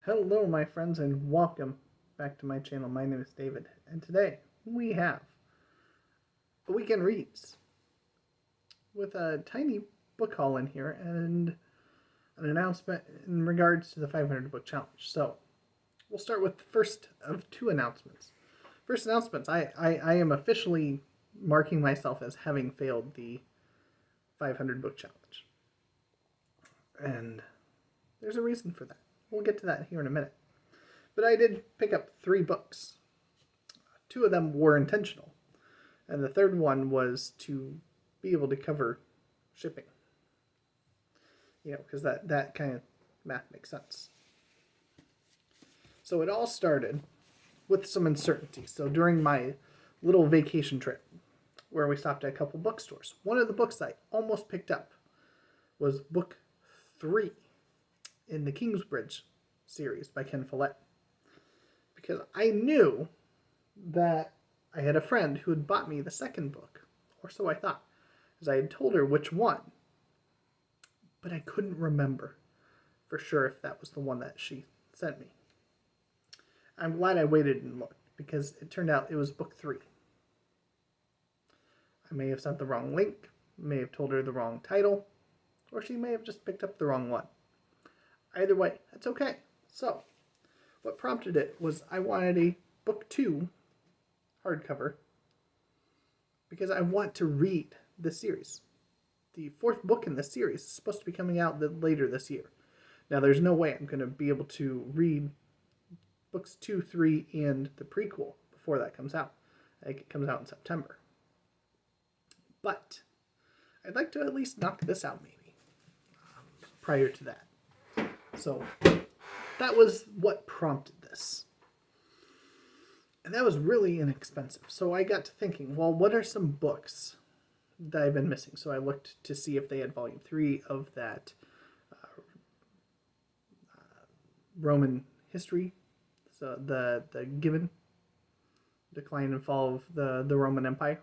Hello, my friends, and welcome back to my channel. My name is David, and today we have a weekend reads with a tiny book haul in here and an announcement in regards to the 500 book challenge. So we'll start with the first of two announcements. First announcements: I am officially marking myself as having failed the 500 book challenge, and there's a reason for that. We'll get to that here in a minute. But I did pick up 3 books. 2 of them were intentional, and the third one was to be able to cover shipping. Because that kind of math makes sense. So it all started with some uncertainty. So during my little vacation trip, where we stopped at a couple bookstores, one of the books I almost picked up was book 3 in the Kingsbridge series by Ken Follett. Because I knew that I had a friend who had bought me the second book, or so I thought, as I had told her which one, but I couldn't remember for sure if that was the one that she sent me. I'm glad I waited and looked, because it turned out it was book 3. I may have sent the wrong link, may have told her the wrong title, or she may have just picked up the wrong one. Either way, that's okay. So, what prompted it was I wanted a book 2 hardcover because I want to read the series. The 4th book in the series is supposed to be coming out later this year. Now, there's no way I'm going to be able to read books 2, 3, and the prequel before that comes out. I think it comes out in September. But I'd like to at least knock this out maybe prior to that. So that was what prompted this. And that was really inexpensive. So I got to thinking, well, what are some books that I've been missing? So I looked to see if they had volume 3 of that Roman history. So the Given, Decline and Fall of the Roman Empire.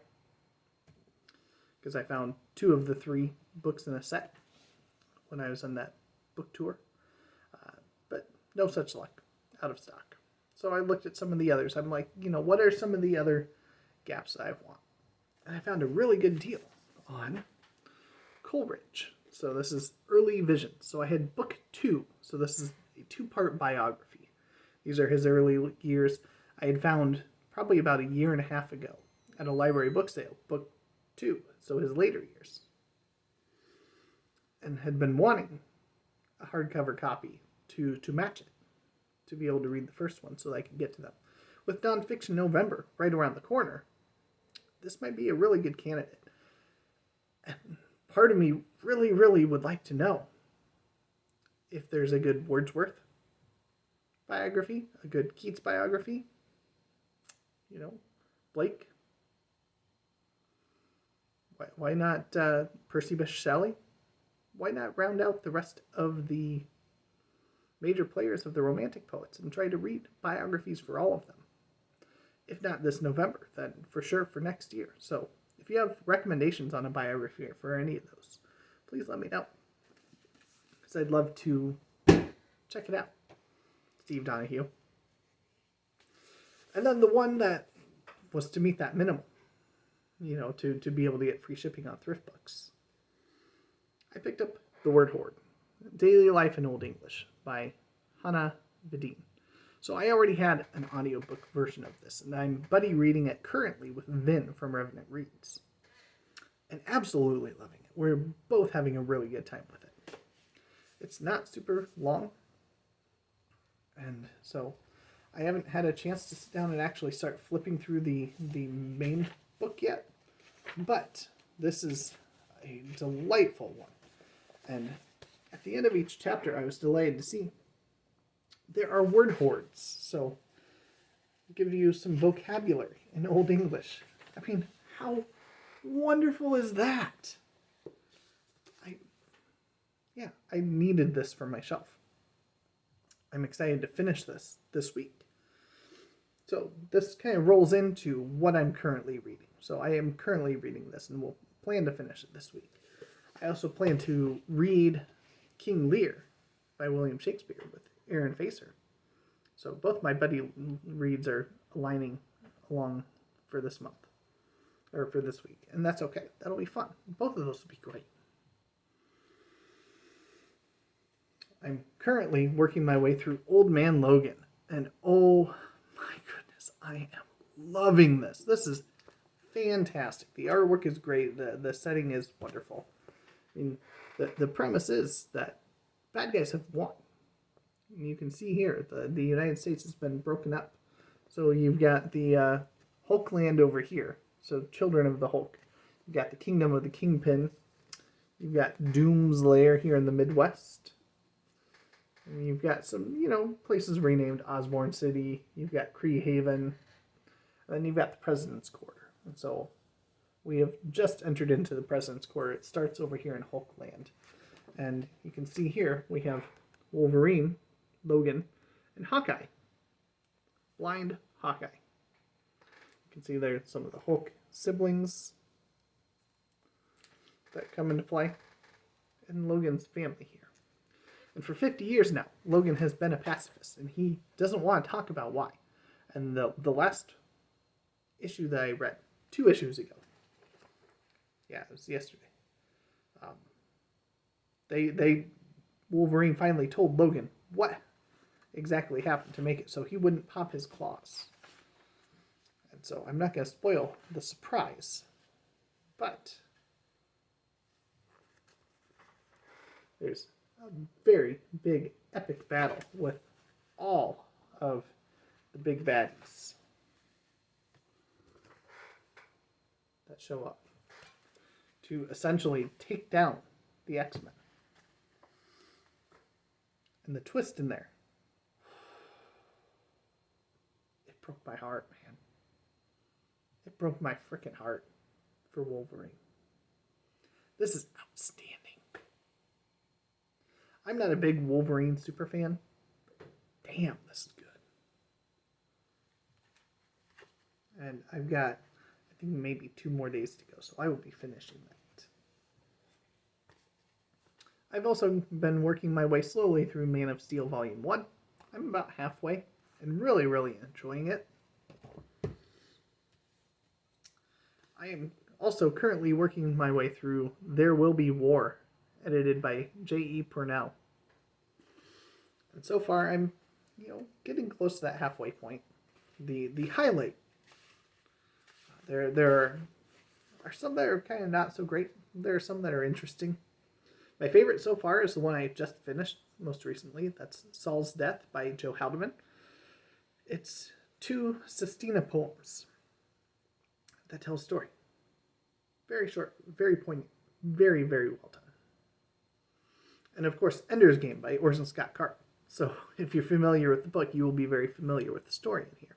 Because I found 2 of the 3 books in a set when I was on that book tour. But no such luck. Out of stock. So I looked at some of the others. I'm like, what are some of the other gaps that I want? And I found a really good deal on Coleridge. So this is Early Visions. So I had book 2. So this is a 2-part biography. These are his early years. I had found probably about a year and a half ago at a library book sale, book 2. So his later years. And had been wanting a hardcover copy to match it, to be able to read the first one so that I could get to them. With Nonfiction November right around the corner, this might be a really good candidate. And part of me really, really would like to know if there's a good Wordsworth biography, a good Keats biography, Blake. Why not Percy Bysshe Shelley? Why not round out the rest of the major players of the Romantic poets and try to read biographies for all of them? If not this November, then for sure for next year. So if you have recommendations on a biography for any of those, please let me know, because I'd love to check it out. Steve Donahue. And then the one that was to meet that minimum, to be able to get free shipping on thrift books, I picked up The Word Hoard, Daily Life in Old English by Hannah Vidin. So I already had an audiobook version of this, and I'm buddy reading it currently with Vin from Revenant Reads. And absolutely loving it. We're both having a really good time with it. It's not super long, and so I haven't had a chance to sit down and actually start flipping through the main book yet, but this is a delightful one. And at the end of each chapter, I was delighted to see there are word hoards. So, I'll give you some vocabulary in Old English. I mean, how wonderful is that? I needed this for my shelf. I'm excited to finish this week. So, this kind of rolls into what I'm currently reading. So, I am currently reading this, and we'll plan to finish it this week. I also plan to read King Lear by William Shakespeare with Aaron Facer So both my buddy reads are aligning along for this month, or for this week, and that's okay. That'll be fun. Both of those will be great. I'm currently working my way through Old Man Logan, and oh my goodness, I am loving this. This is fantastic. The artwork is great. The setting is wonderful. I mean, the premise is that bad guys have won. And you can see here, the United States has been broken up. So you've got the Hulk land over here. So Children of the Hulk. You've got the Kingdom of the Kingpin. You've got Doom's Lair here in the Midwest. And you've got some, places renamed Osborne City. You've got Cree Haven. And then you've got the President's Quarter. And so we have just entered into the President's Quarter. It starts over here in Hulk land. And you can see here we have Wolverine, Logan, and Hawkeye. Blind Hawkeye. You can see there some of the Hulk siblings that come into play. And Logan's family here. And for 50 years now, Logan has been a pacifist, and he doesn't want to talk about why. And the last issue that I read, 2 issues ago, yeah, it was yesterday, Wolverine finally told Logan what exactly happened to make it so he wouldn't pop his claws. And so I'm not going to spoil the surprise, but there's a very big epic battle with all of the big baddies that show up to essentially take down the X-Men. And the twist in there, it broke my heart, man. It broke my freaking heart for Wolverine. This is outstanding. I'm not a big Wolverine superfan, but damn, this is good. And I've got, I think, maybe 2 more days to go, so I will be finishing that. I've also been working my way slowly through Man of Steel Volume 1. I'm about halfway, and really, really enjoying it. I am also currently working my way through There Will Be War, edited by J.E. Purnell. And so far, I'm, getting close to that halfway point. The highlight, there are some that are kind of not so great. There are some that are interesting. My favorite so far is the one I just finished most recently. That's Saul's Death by Joe Haldeman. It's 2 Sestina poems that tell a story. Very short, very poignant, very, very well done. And of course, Ender's Game by Orson Scott Card. So if you're familiar with the book, you will be very familiar with the story in here.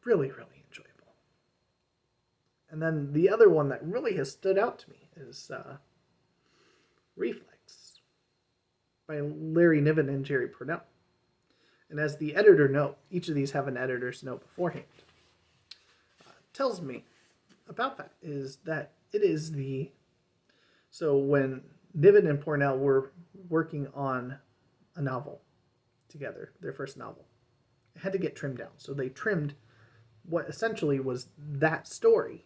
Really, really enjoyable. And then the other one that really has stood out to me is Reflex by Larry Niven and Jerry Purnell. And as the editor note, each of these have an editor's note beforehand. Tells me about that is that it is so when Niven and Purnell were working on a novel together, their first novel, it had to get trimmed down. So they trimmed what essentially was that story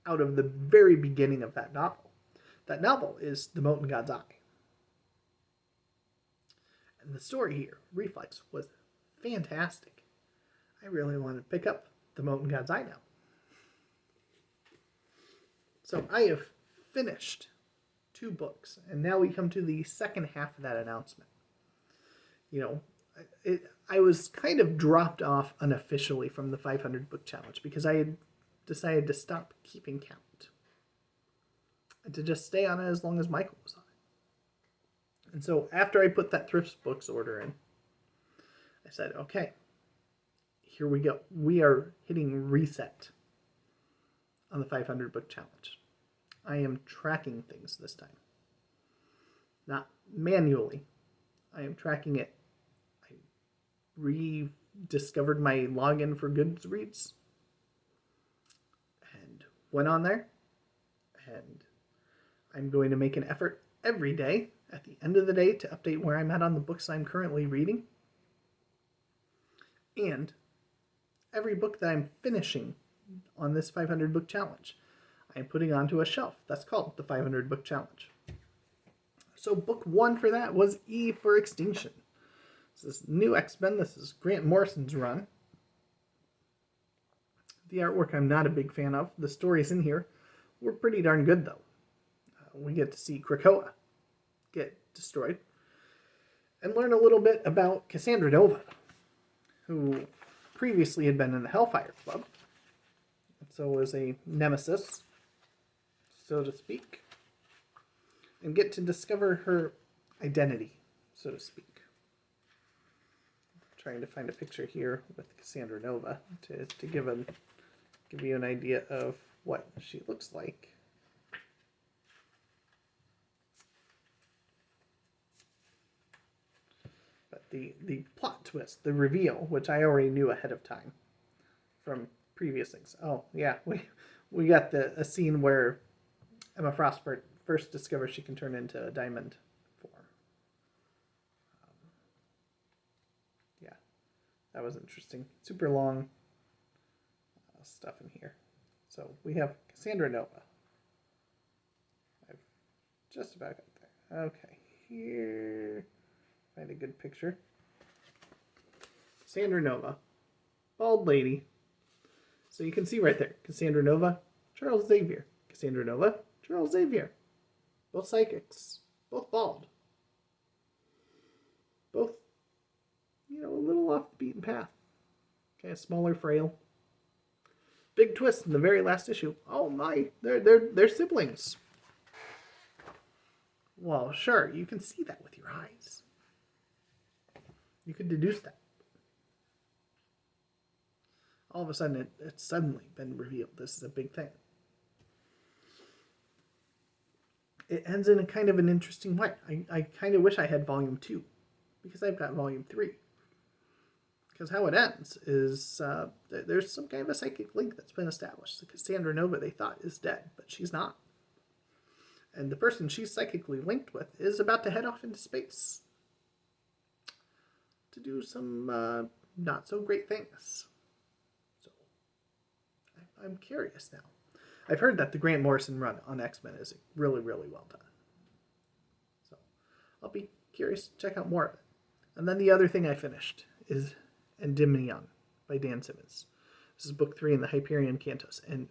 out of the very beginning of that novel. That novel is The Mote in God's Eye. And the story here, Reflex, was fantastic. I really want to pick up The Mote in God's Eye now. So I have finished 2 books, and now we come to the second half of that announcement. I was kind of dropped off unofficially from the 500 book challenge because I had decided to stop keeping count and to just stay on it as long as Michael was on it. And so after I put that Thrift Books order in, I said, okay, here we go. We are hitting reset on the 500 book challenge. I am tracking things this time. Not manually. I am tracking it. I rediscovered my login for Goodreads and went on there. And I'm going to make an effort every day at the end of the day to update where I'm at on the books I'm currently reading. And every book that I'm finishing on this 500 book challenge, I'm putting onto a shelf. That's called the 500 book challenge. So book 1 for that was E for Extinction. This is new X-Men. This is Grant Morrison's run. The artwork I'm not a big fan of. The stories in here were pretty darn good, though. We get to see Krakoa get destroyed and learn a little bit about Cassandra Nova, who previously had been in the Hellfire Club, and so was a nemesis, so to speak, and get to discover her identity, so to speak. I'm trying to find a picture here with Cassandra Nova to give you an idea of what she looks like. The plot twist, the reveal, which I already knew ahead of time from previous things. Oh, yeah, we got a scene where Emma Frost first discovers she can turn into a diamond form. Yeah, that was interesting. Super long stuff in here. So we have Cassandra Nova. I've just about got there. Okay, here... Find a good picture. Cassandra Nova. Bald lady. So you can see right there. Cassandra Nova, Charles Xavier. Cassandra Nova, Charles Xavier. Both psychics. Both bald. Both, a little off the beaten path. Kind of smaller, frail. Big twist in the very last issue. Oh my, they're siblings. Well, sure, you can see that with your eyes. You could deduce that. All of a sudden, it's suddenly been revealed. This is a big thing. It ends in a kind of an interesting way. I kind of wish I had volume 2, because I've got volume 3. Because how it ends is there's some kind of a psychic link that's been established. The Cassandra Nova they thought is dead, but she's not. And the person she's psychically linked with is about to head off into space to do some not so great things. So I'm curious now. I've heard that the Grant Morrison run on X-Men is really, really well done. So I'll be curious to check out more of it. And then the other thing I finished is Endymion by Dan Simmons. This is book 3 in the Hyperion Cantos, and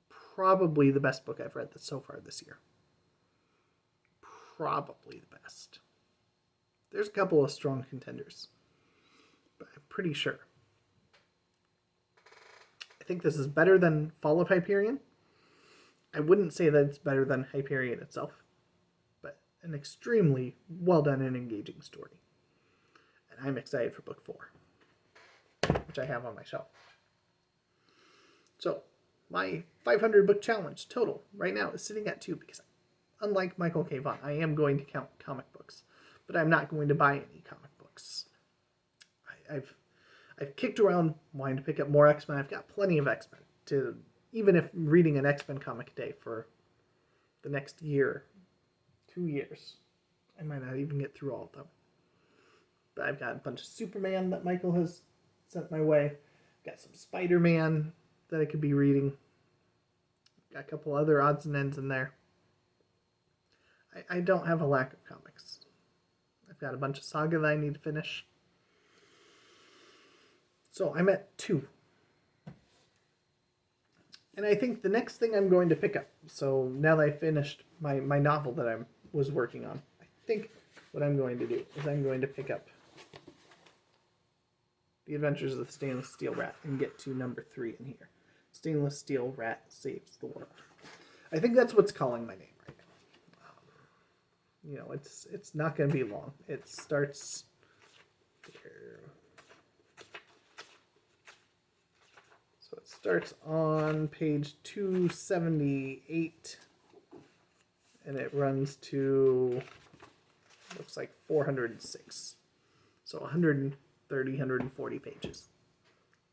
probably the best book I've read so far this year. Probably the best. There's a couple of strong contenders, but I'm pretty sure. I think this is better than Fall of Hyperion. I wouldn't say that it's better than Hyperion itself, but an extremely well done and engaging story. And I'm excited for book 4, which I have on my shelf. So, my 500 book challenge total right now is sitting at 2, because unlike Michael K. Vaughan, I am going to count comic books, but I'm not going to buy any comic books. I've kicked around wanting to pick up more X-Men. I've got plenty of X-Men to, even if reading an X-Men comic a day for the next year, 2 years, I might not even get through all of them. But I've got a bunch of Superman that Michael has sent my way. I've got some Spider-Man that I could be reading. Got a couple other odds and ends in there. I don't have a lack of comics. I've got a bunch of Saga that I need to finish. So I'm at 2. And I think the next thing I'm going to pick up, so now that I finished my novel that I was working on, I think what I'm going to do is I'm going to pick up The Adventures of the Stainless Steel Rat and get to number 3 in here. Stainless Steel Rat Saves the World. I think that's what's calling my name right now. It's not going to be long. It starts here. So it starts on page 278, and it runs to, looks like 406. So 130, 140 pages.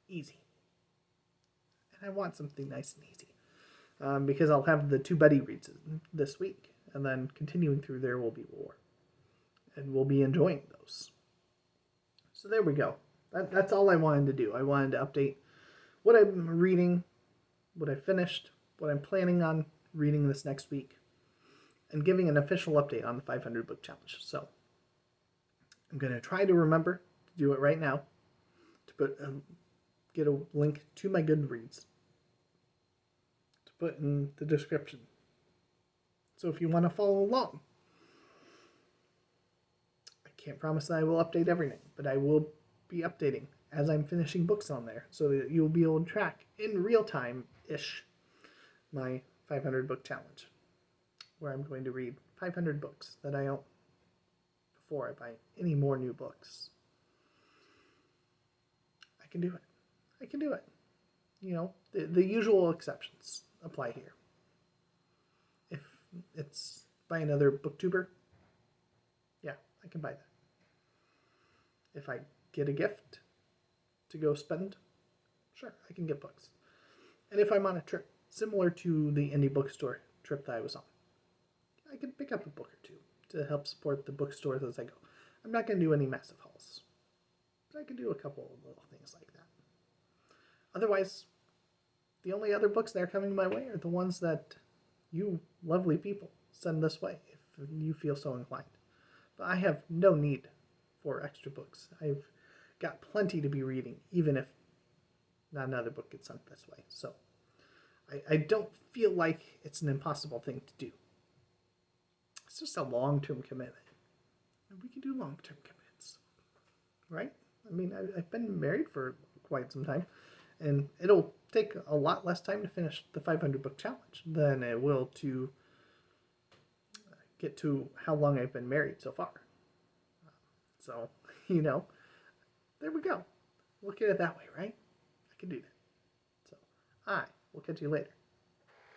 Easy. And I want something nice and easy. Because I'll have the 2 buddy reads this week. And then continuing through there will be War. And we'll be enjoying those. So there we go. That's all I wanted to do. I wanted to update what I'm reading, what I finished, what I'm planning on reading this next week, and giving an official update on the 500 book challenge. So I'm going to try to remember to do it right now, to get a link to my Goodreads to put in the description. So if you want to follow along, I can't promise that I will update everything, but I will be updating as I'm finishing books on there so that you'll be able to track in real time-ish my 500 book challenge, where I'm going to read 500 books that I own before I buy any more new books. I can do it. I can do it. You know, the usual exceptions apply here. If it's by another booktuber, yeah, I can buy that. If I get a gift to go spend, sure, I can get books. And if I'm on a trip, similar to the indie bookstore trip that I was on, I can pick up a book or two to help support the bookstores as I go. I'm not going to do any massive hauls, but I can do a couple of little things like that. Otherwise, the only other books that are coming my way are the ones that you lovely people send this way if you feel so inclined. But I have no need for extra books. I've got plenty to be reading, even if not another book gets sent this way. So I don't feel like it's an impossible thing to do. It's just a long-term commitment. And we can do long-term commitments, right? I mean, I've been married for quite some time, and it'll take a lot less time to finish the 500 book challenge than it will to get to how long I've been married so far. So, you know, there we go. Look at it that way, right? I can do that. So, I will catch you later.